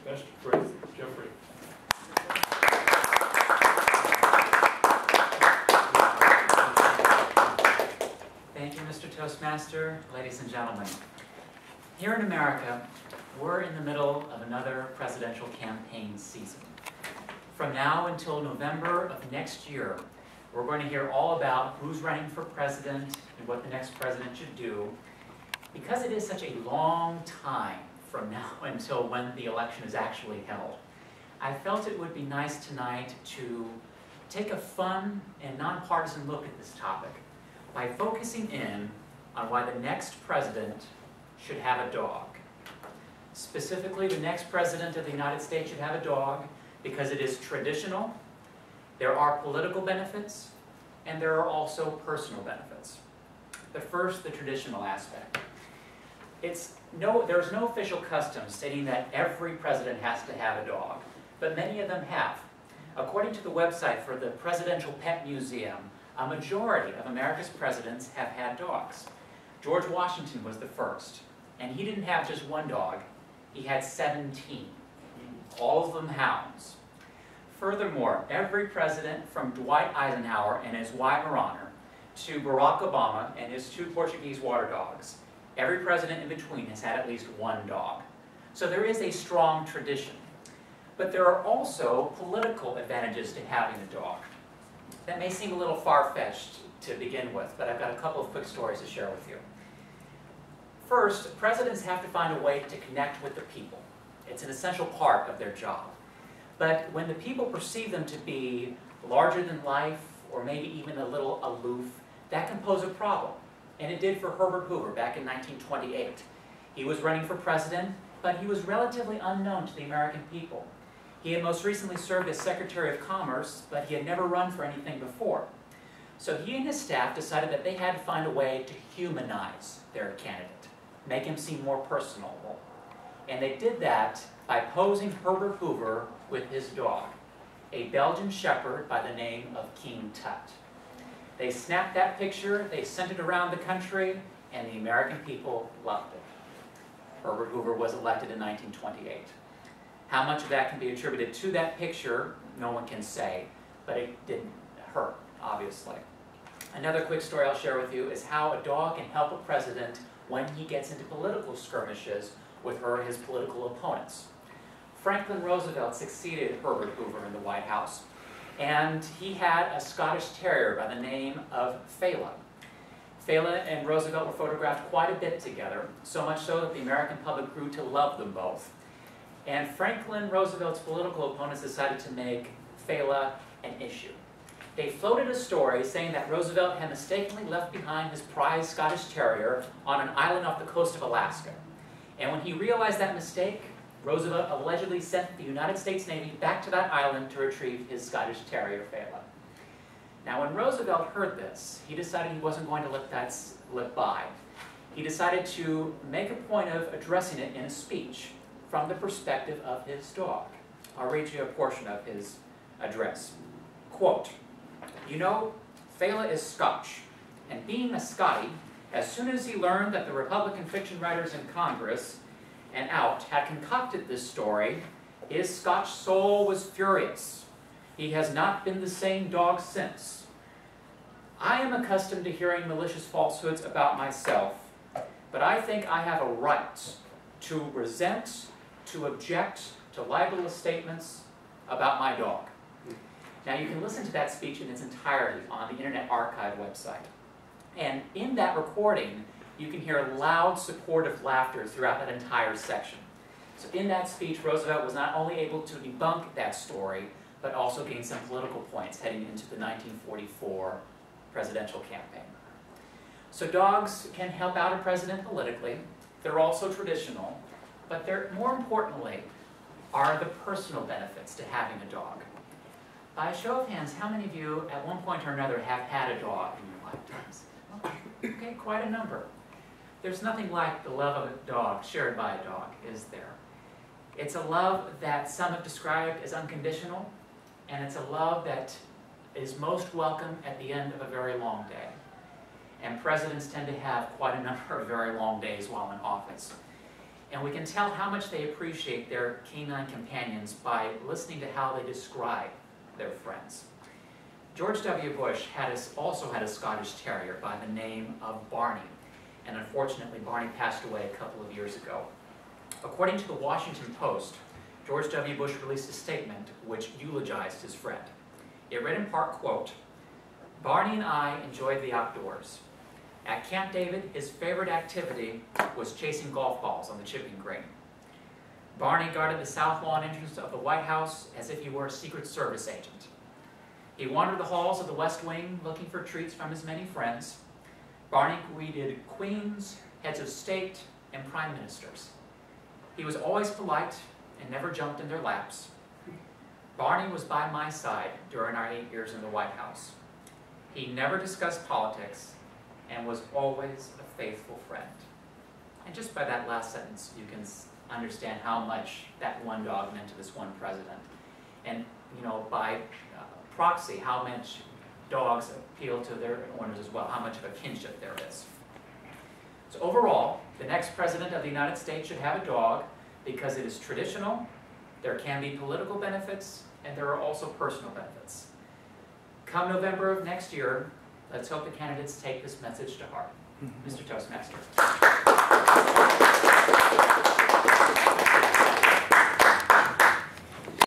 Best friend, Jeffrey. Thank you, Mr. Toastmaster, ladies and gentlemen. Here in America, we're in the middle of another presidential campaign season. From now until November of next year, we're going to hear all about who's running for president and what the next president should do. Because it is such a long time from now until when the election is actually held, I felt it would be nice tonight to take a fun and nonpartisan look at this topic by focusing in on why the next president should have a dog. Specifically, the next president of the United States should have a dog because it is traditional, there are political benefits, and there are also personal benefits. But first, the traditional aspect. There's no official custom stating that every president has to have a dog, but many of them have. According to the website for the Presidential Pet Museum, a majority of America's presidents have had dogs. George Washington was the first, and he didn't have just one dog, he had 17, all of them hounds. Furthermore, every president from Dwight Eisenhower and his Weimaraner to Barack Obama and his 2 Portuguese water dogs, every president in between has had at least one dog. So there is a strong tradition. But there are also political advantages to having a dog. That may seem a little far-fetched to begin with, but I've got a couple of quick stories to share with you. First, presidents have to find a way to connect with the people. It's an essential part of their job. But when the people perceive them to be larger than life, or maybe even a little aloof, that can pose a problem. And it did for Herbert Hoover back in 1928. He was running for president, but he was relatively unknown to the American people. He had most recently served as Secretary of Commerce, but he had never run for anything before. So he and his staff decided that they had to find a way to humanize their candidate, make him seem more personable. And they did that by posing Herbert Hoover with his dog, a Belgian Shepherd by the name of King Tut. They snapped that picture, they sent it around the country, and the American people loved it. Herbert Hoover was elected in 1928. How much of that can be attributed to that picture, no one can say, but it didn't hurt, obviously. Another quick story I'll share with you is how a dog can help a president when he gets into political skirmishes with his political opponents. Franklin Roosevelt succeeded Herbert Hoover in the White House, and he had a Scottish Terrier by the name of Fela. Fela and Roosevelt were photographed quite a bit together, so much so that the American public grew to love them both. And Franklin Roosevelt's political opponents decided to make Fela an issue. They floated a story saying that Roosevelt had mistakenly left behind his prized Scottish Terrier on an island off the coast of Alaska. And when he realized that mistake, Roosevelt allegedly sent the United States Navy back to that island to retrieve his Scottish Terrier, Fela. Now, when Roosevelt heard this, he decided he wasn't going to let that slip by. He decided to make a point of addressing it in a speech from the perspective of his dog. I'll read you a portion of his address. Quote, "You know, Fela is Scotch, and being a Scottie, as soon as he learned that the Republican fiction writers in Congress and out had concocted this story, his Scotch soul was furious. He has not been the same dog since. I am accustomed to hearing malicious falsehoods about myself, but I think I have a right to resent, to object to libelous statements about my dog." Now you can listen to that speech in its entirety on the Internet Archive website. And in that recording, you can hear loud supportive laughter throughout that entire section. So in that speech, Roosevelt was not only able to debunk that story, but also gain some political points heading into the 1944 presidential campaign. So dogs can help out a president politically. They're also traditional, but more importantly are the personal benefits to having a dog. By a show of hands, how many of you at one point or another have had a dog in your lifetimes? Okay, quite a number. There's nothing like the love of a dog shared by a dog, is there? It's a love that some have described as unconditional, and it's a love that is most welcome at the end of a very long day. And presidents tend to have quite a number of very long days while in office. And we can tell how much they appreciate their canine companions by listening to how they describe their friends. George W. Bush also had a Scottish Terrier by the name of Barney, and unfortunately Barney passed away a couple of years ago. According to the Washington Post, George W. Bush released a statement which eulogized his friend. It read in part, quote, "Barney and I enjoyed the outdoors. At Camp David, his favorite activity was chasing golf balls on the chipping green. Barney guarded the south lawn entrance of the White House as if he were a Secret Service agent. He wandered the halls of the West Wing looking for treats from his many friends. Barney greeted queens, heads of state, and prime ministers. He was always polite and never jumped in their laps. Barney was by my side during our 8 years in the White House. He never discussed politics and was always a faithful friend." And just by that last sentence, you can understand how much that one dog meant to this one president. And, you know, by proxy, how much dogs appeal to their owners as well, how much of a kinship there is. So overall, the next president of the United States should have a dog because it is traditional, there can be political benefits, and there are also personal benefits. Come November of next year, let's hope the candidates take this message to heart. Mr. Toastmaster.